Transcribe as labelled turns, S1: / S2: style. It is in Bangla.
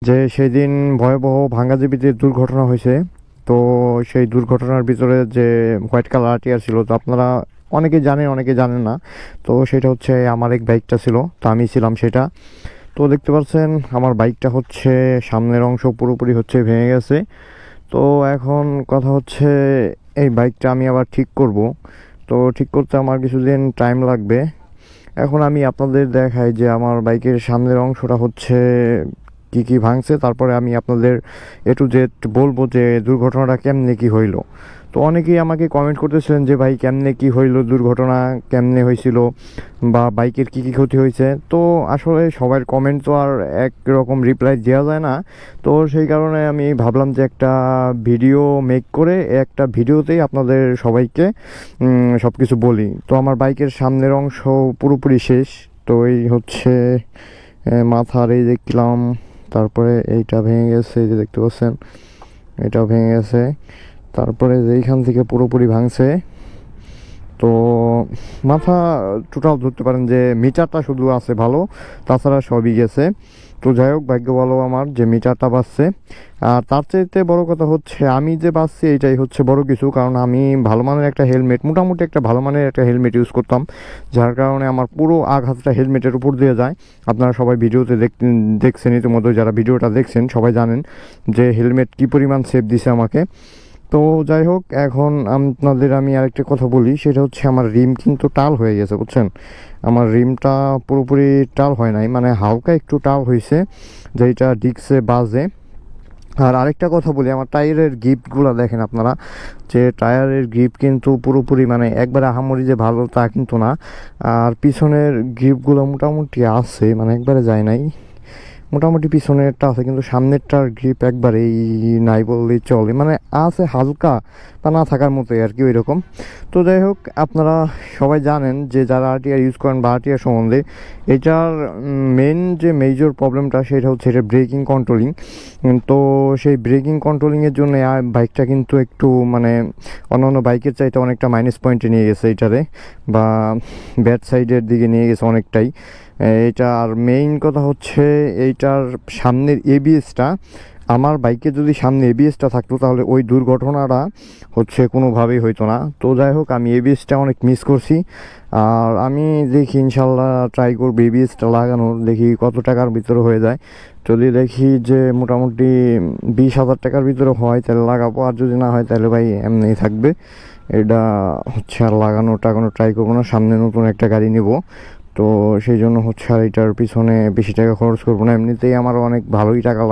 S1: যে সেদিন ভয়াবহ ভাঙ্গাদেবীতে দুর্ঘটনা হয়েছে। তো সেই দুর্ঘটনার ভিতরে যে হোয়াইট কালার আরটিআর ছিল, তো আপনারা অনেকে জানেন অনেকে জানেন না। তো সেটা হচ্ছে আমার এক বাইকটা ছিল, তো আমি ছিলাম সেটা। তো দেখতে পাচ্ছেন আমার বাইকটা হচ্ছে সামনের অংশ পুরোপুরি হচ্ছে ভেঙে গেছে। তো এখন কথা হচ্ছে এই বাইকটা আমি আবার ঠিক করব। তো ঠিক করতে আমার কিছুদিন টাইম লাগবে। এখন আমি আপনাদের দেখাই যে আমার বাইকের সামনের অংশটা হচ্ছে কি কি ভাঙছে, তারপরে আমি আপনাদের এ টু জেড বলবো যে দুর্ঘটনাটা কেমনে কি হইলো। তো অনেকেই আমাকে কমেন্ট করতেছিলেন যে ভাই কেমনে কি হইলো, দুর্ঘটনা কেমনে হয়েছিল বা বাইকের কি কি ক্ষতি হয়েছে। তো আসলে সবার কমেন্ট তো আর এক রকম রিপ্লাই দেওয়া যায় না। তো সেই কারণে আমি ভাবলাম যে একটা ভিডিও মেক করে একটা ভিডিওতেই আপনাদের সবাইকে সব কিছু বলি। তো আমার বাইকের সামনের অংশ পুরোপুরি শেষ। তো এই হচ্ছে মাথার এই দেখলাম, তারপরে এইটা ভেঙে গেছে, এই যে দেখতে পাচ্ছেন এটাও ভেঙে গেছে। তারপরে যেইখান থেকে পুরোপুরি ভাঙছে। তো মাথা টোটাল ধরতে পারেন যে মিটারটা শুধু আছে ভালো, তাছাড়া সবই গেছে। তো যাই হোক, ভাগ্য ভালো আমার যে মিটারটা বাঁচছে। আর তার চাইতে বড় কথা হচ্ছে আমি যে বাঁচছি এটাই হচ্ছে বড় কিছু, কারণ আমি ভালো মানের একটা হেলমেট, মোটামুটি একটা ভালো মানের একটা হেলমেট ইউজ করতাম, যার কারণে আমার পুরো আঘাতটা হেলমেটের উপর দিয়ে যায়। আপনারা সবাই ভিডিওতে দেখছেন, ইতিমধ্যে যারা ভিডিওটা দেখছেন সবাই জানেন যে হেলমেট কী পরিমাণ সেফ দিছে আমাকে। তো যাই হোক, এখন আপনাদের আমি আরেকটা কথা বলি, সেটা হচ্ছে আমার রিম কিন্তু টাল হয়ে গেছে, বুঝছেন। আমার রিমটা পুরোপুরি টাল হয় নাই, মানে হালকা একটু টাল হয়েছে, যেটা ডিস্কে বাজে। আর আরেকটা কথা বলি, আমার টায়ারের গ্রিপগুলো দেখেন আপনারা, যে টায়ারের গ্রিপ কিন্তু পুরোপুরি মানে একবারে আহামরি যে ভালো তা কিন্তু না। আর পিছনের গ্রিপগুলো মোটামুটি আছে, মানে একবারে যায় নাই, মোটামুটি পিছনেরটা আছে, কিন্তু সামনেরটার গ্রিপ একবারেই নাই বললেই চলে, মানে আছে হালকা বা না থাকার মতোই আর কি ওই রকম। তো যাই হোক, আপনারা সবাই জানেন যে যারা আরটিআর ইউজ করেন বা আরটিআর সম্বন্ধে, এটার মেন যে মেজর প্রবলেমটা সেটা হচ্ছে এটা ব্রেকিং কন্ট্রোলিং। তো সেই ব্রেকিং কন্ট্রোলিংয়ের জন্য বাইকটা কিন্তু একটু মানে অন্যান্য বাইকের চাইতে অনেকটা মাইনাস পয়েন্টে নিয়ে গেছে এটারে, বা ব্যাড সাইডের দিকে নিয়ে গেছে অনেকটাই। এইটার মেইন কথা হচ্ছে এইটার সামনের এবিএসটা, আমার বাইকে যদি সামনে এবিএসটা থাকতো তাহলে ওই দুর্ঘটনাটা হচ্ছে কোনোভাবেই হইতো না। তো যাই হোক, আমি এবিএসটা অনেক মিস করছি। আর আমি দেখি ইনশাল্লাহ ট্রাই করবো এবিএসটা লাগানোর, দেখি কত টাকার ভিতরে হয়ে যায়। যদি দেখি যে মোটামুটি 20,000 টাকার ভিতরে হয় তাহলে লাগাবো, আর যদি না হয় তাহলে ভাই এমনিই থাকবে। এটা হচ্ছে আর লাগানো টাগানো ট্রাই করবো না, সামনে নতুন একটা গাড়ি নিব। তো সেই জন্য হচ্ছে আর এটার পিছনে বেশি টাকা খরচ করবো না, এমনিতেই আমার অনেক ভালোই টাকা